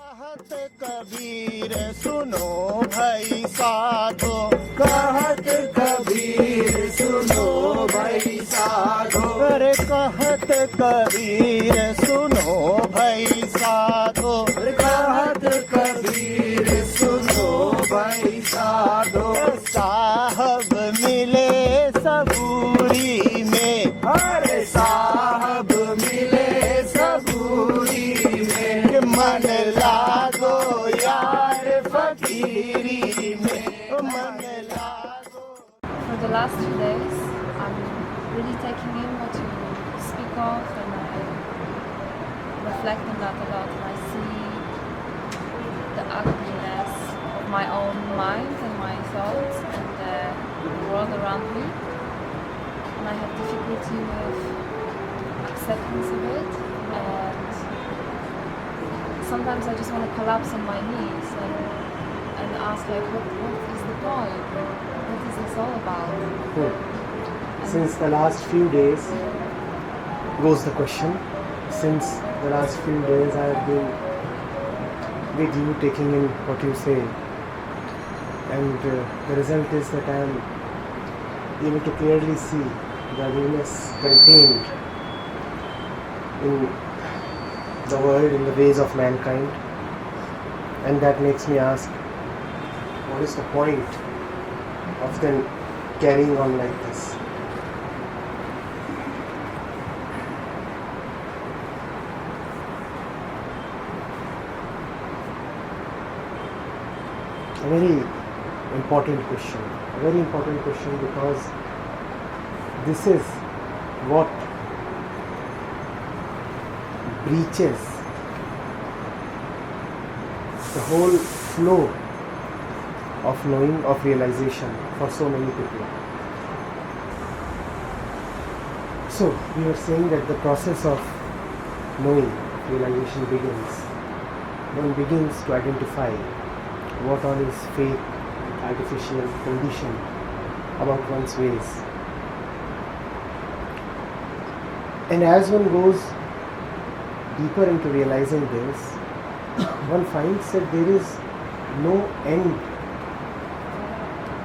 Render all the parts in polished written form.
कहत कबीर सुनो भाई साधो, कहत कबीर सुनो भाई साधो, अरे कहत कबीर सुनो भाई साधो, कहत कबीर सुनो भाई साधो। साहब मिले सबूरी में, अरे साहब मिले सबूरी में, मन लागो यार फकीरी में, मन लागो। For the last 2 days, I'm really taking in what you speak of, and I reflect on that a lot, and I see the ugliness of my own mind and my thoughts and the world around me, and I have difficulty with acceptance of it, and sometimes I just want to collapse on my knees and ask, like, what is the point? What is this all about? Since the last few days goes the question. Since the last few days I have been with you, taking in what you say, and the result is that I am able to clearly see the ugliness contained in the world, in the ways of mankind, and that makes me ask, what is the point of then carrying on like this? A very important question. A very important question, because this is what breaches the whole flow of knowing, of realization for so many people. So we are saying that the process of knowing, realization begins. One begins to identify what all is fake, artificial, condition about one's ways. And as one goes deeper into realizing this, one finds that there is no end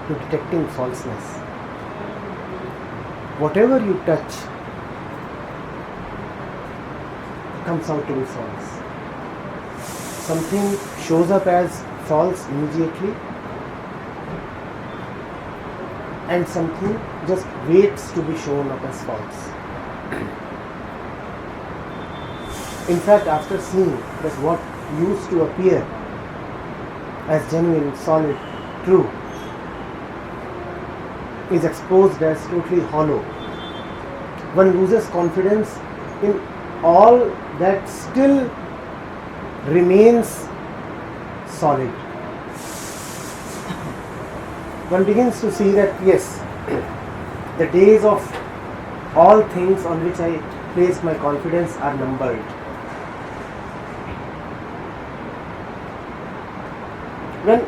to detecting falseness. Whatever you touch comes out to be false. Something shows up as false immediately, and something just waits to be shown up as false. In fact, after seeing that what used to appear as genuine, solid, true is exposed as totally hollow, one loses confidence in all that still remains solid. One begins to see that, yes, the days of all things on which I placed my confidence are numbered. When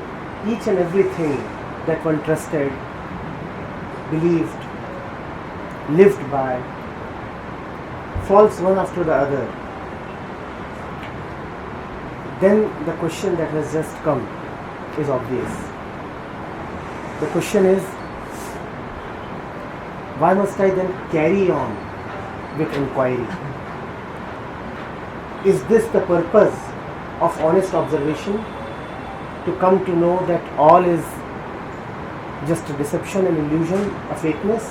each and everything that one trusted, believed, lived by, falls one after the other, then the question that has just come is obvious. The question is, why must I then carry on with inquiry? Is this the purpose of honest observation? To come to know that all is just a deception, an illusion, a fakeness?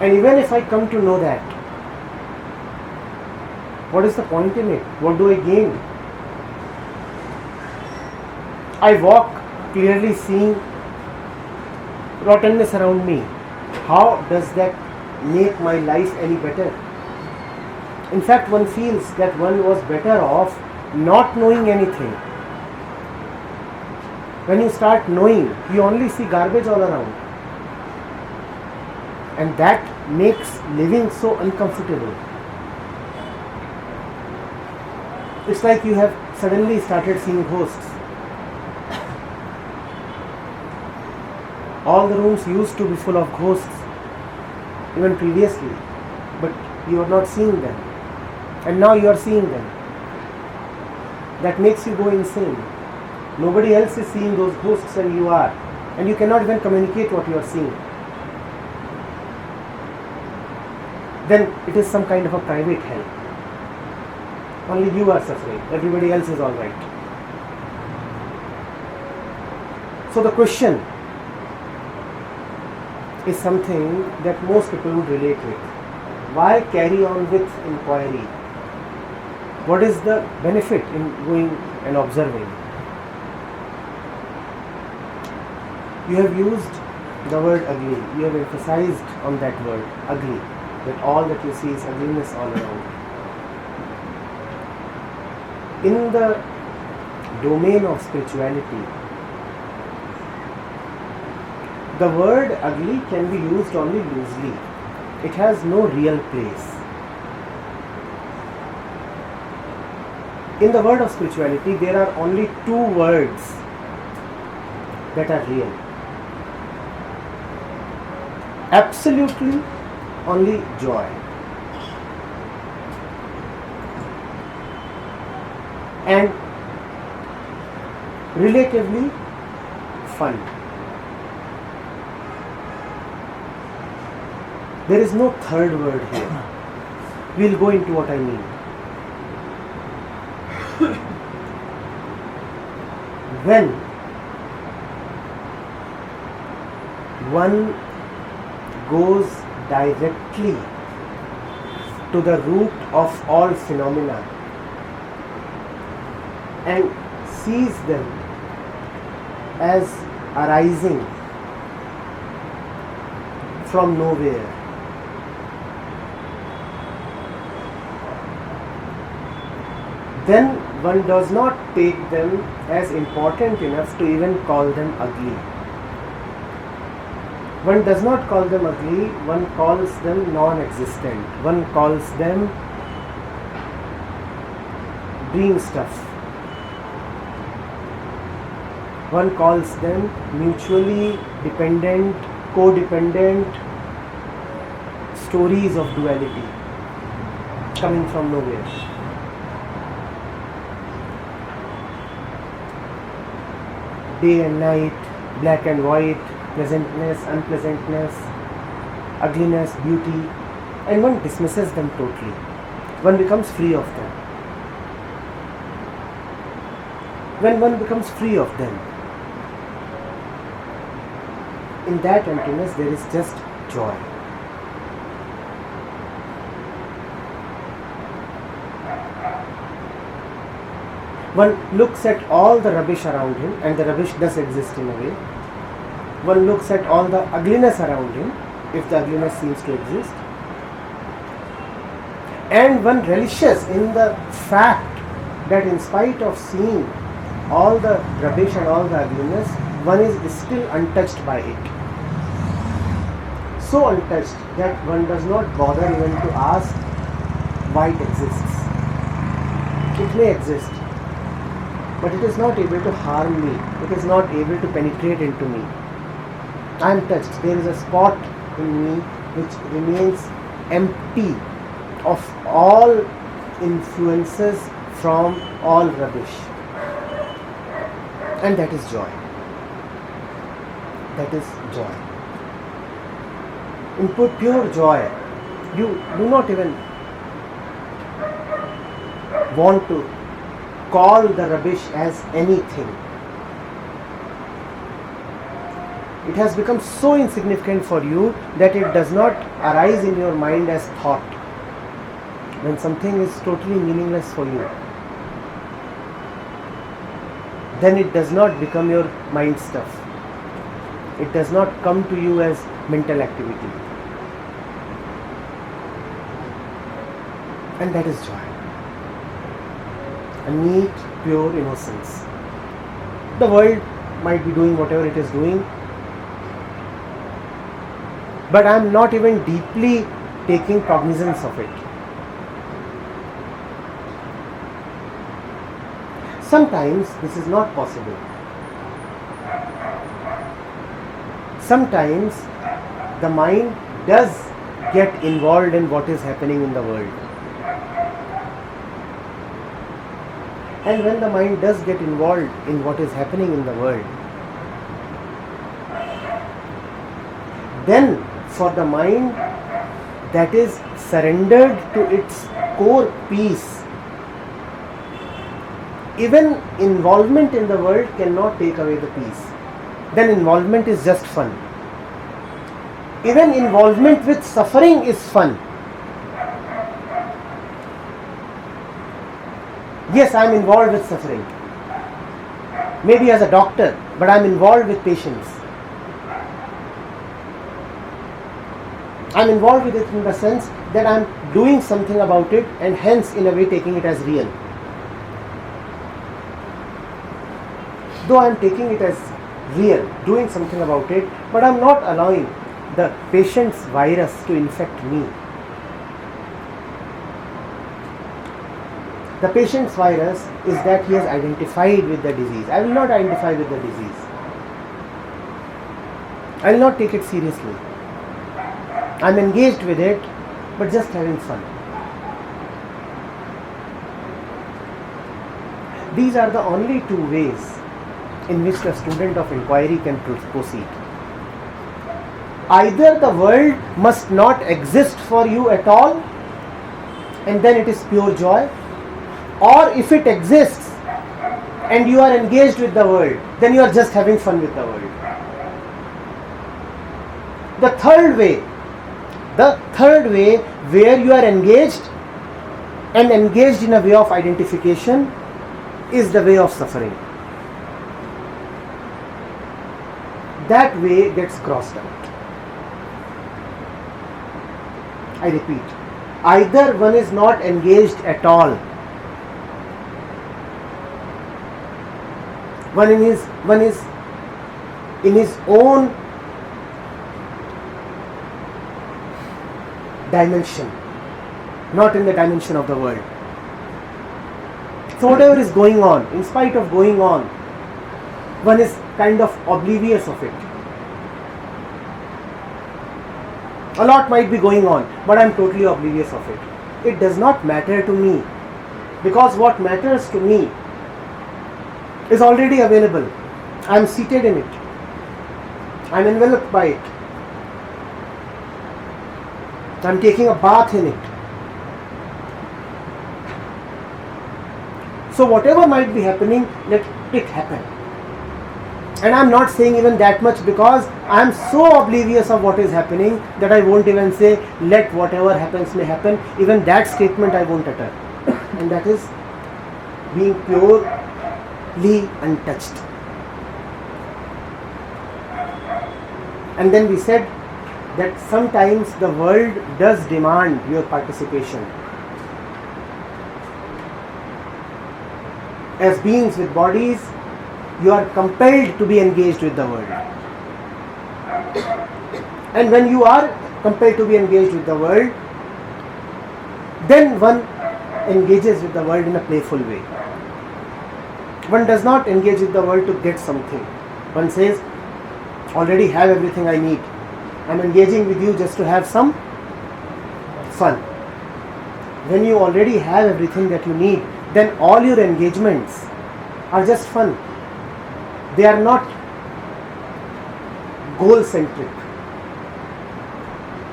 And even if I come to know that, what is the point in it? What do I gain? I walk clearly seeing rottenness around me. How does that make my life any better? In fact, one feels that one was better off not knowing anything. When you start knowing, you only see garbage all around. And that makes living so uncomfortable. It's like you have suddenly started seeing ghosts. All the rooms used to be full of ghosts, even previously, but you are not seeing them. And now you are seeing them. that makes you go insane. Nobody else is seeing those ghosts and you are. And you cannot even communicate what you are seeing. Then it is some kind of a private hell. Only you are suffering. Everybody else is alright. So the question is something that most people would relate with. Why carry on with inquiry? What is the benefit in going and observing? You have used the word ugly. You have emphasized on that word, ugly. That all that you see is ugliness all around. In the domain of spirituality, the word ugly can be used only loosely. It has no real place. In the world of spirituality, there are only two words that are real. Absolutely only joy. And relatively fun. There is no third word here. We will go into what I mean. When one goes directly to the root of all phenomena and sees them as arising from nowhere, then one does not take them as important enough to even call them ugly. One does not call them ugly, one calls them non-existent. One calls them dream stuff. One calls them mutually dependent, codependent stories of duality coming from nowhere. Day and night, black and white, pleasantness, unpleasantness, ugliness, beauty, and one dismisses them totally. One becomes free of them. When one becomes free of them, in that emptiness there is just joy. One looks at all the rubbish around him, and the rubbish does exist in a way. One looks at all the ugliness around him, if the ugliness seems to exist. And one relishes in the fact that in spite of seeing all the rubbish and all the ugliness, one is still untouched by it. So untouched that one does not bother even to ask why it exists. It may exist, but it is not able to harm me. It is not able to penetrate into me. I am touched. There is a spot in me which remains empty of all influences from all rubbish. And that is joy. That is joy. In pure joy, you do not even want to call the rubbish as anything. It has become so insignificant for you that it does not arise in your mind as thought. When something is totally meaningless for you, then it does not become your mind stuff. It does not come to you as mental activity. And that is joy. A neat, pure innocence. The world might be doing whatever it is doing, but I am not even deeply taking cognizance of it. Sometimes this is not possible. Sometimes the mind does get involved in what is happening in the world. And when the mind does get involved in what is happening in the world, then for the mind that is surrendered to its core peace, even involvement in the world cannot take away the peace. Then involvement is just fun. Even involvement with suffering is fun. Yes, I am involved with suffering. Maybe as a doctor, but I am involved with patients. I am involved with it in the sense that I am doing something about it, and hence in a way taking it as real. Though I am taking it as real, doing something about it, but I am not allowing the patient's virus to infect me. The patient's virus is that he has identified with the disease. I will not identify with the disease. I will not take it seriously. I am engaged with it, but just having fun. These are the only two ways in which the student of inquiry can proceed. Either the world must not exist for you at all, and then it is pure joy, or if it exists and you are engaged with the world, then you are just having fun with the world. The third way where you are engaged, and engaged in a way of identification, is the way of suffering. That way gets crossed out. I repeat, either one is not engaged at all, one is in his own dimension, not in the dimension of the world. So whatever is going on, in spite of going on, one is kind of oblivious of it. A lot might be going on, but I am totally oblivious of it. It does not matter to me, because what matters to me is already available. I am seated in it. I am enveloped by it. I am taking a bath in it. So whatever might be happening, let it happen. And I am not saying even that much, because I am so oblivious of what is happening that I won't even say, let whatever happens may happen. Even that statement I won't utter. And that is being purely untouched. And then we said that sometimes the world does demand your participation. As beings with bodies, you are compelled to be engaged with the world. And when you are compelled to be engaged with the world, then one engages with the world in a playful way. One does not engage with the world to get something. One says, already have everything I need. I am engaging with you just to have some fun. When you already have everything that you need, then all your engagements are just fun. They are not goal-centric.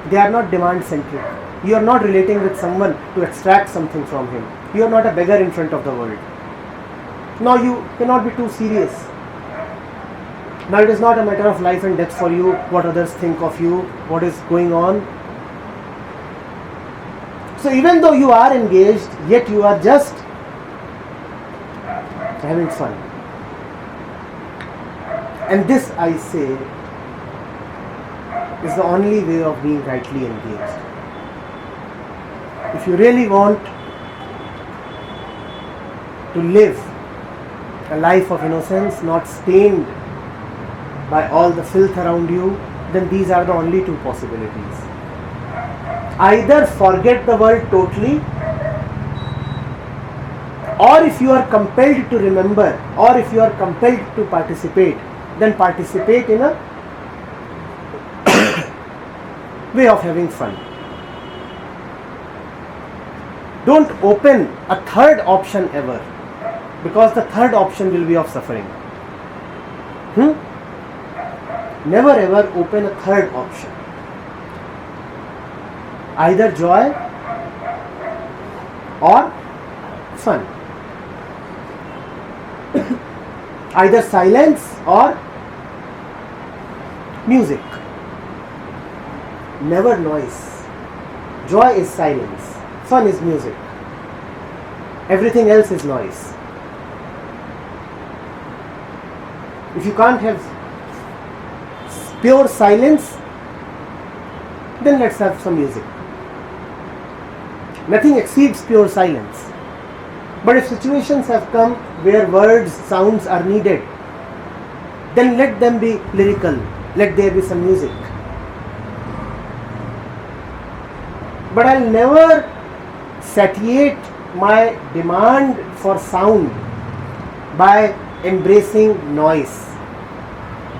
They are not demand-centric. You are not relating with someone to extract something from him. You are not a beggar in front of the world. Now you cannot be too serious. Now it is not a matter of life and death for you, what others think of you, what is going on. So even though you are engaged, yet you are just having fun. And this, I say, is the only way of being rightly engaged. If you really want to live a life of innocence, not stained by all the filth around you, then these are the only two possibilities. Either forget the world totally, or if you are compelled to remember, or if you are compelled to participate, then participate in a way of having fun. Don't open a third option ever. because the third option will be of suffering. Never ever open a third option. Either joy or fun. Either silence or music. Never noise. Joy is silence. Fun is music. Everything else is noise. If you can't have pure silence, then let's have some music. Nothing exceeds pure silence. But if situations have come where words, sounds are needed, then let them be lyrical. Let there be some music. But I'll never satiate my demand for sound by embracing noise.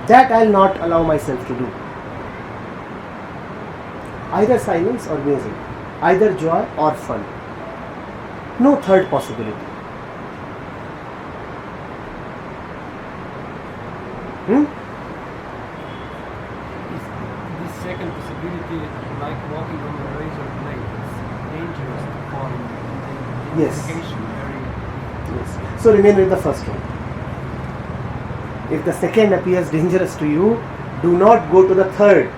That I'll not allow myself to do. Either silence or music, either joy or fun. No third possibility. This second possibility, like walking on a razor blade, is dangerous to fall in the Yes. implication very. Yes. So remain with the first one. If the second appears dangerous to you, do not go to the third.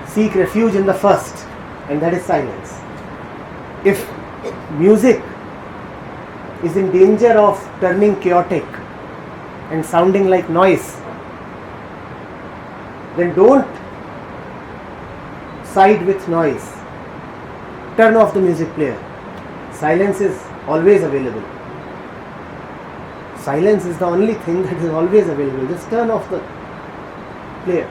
Seek refuge in the first, and that is silence. If music is in danger of turning chaotic and sounding like noise, then don't side with noise. Turn off the music player. Silence is always available. Silence is the only thing that is always available. Just turn off the player.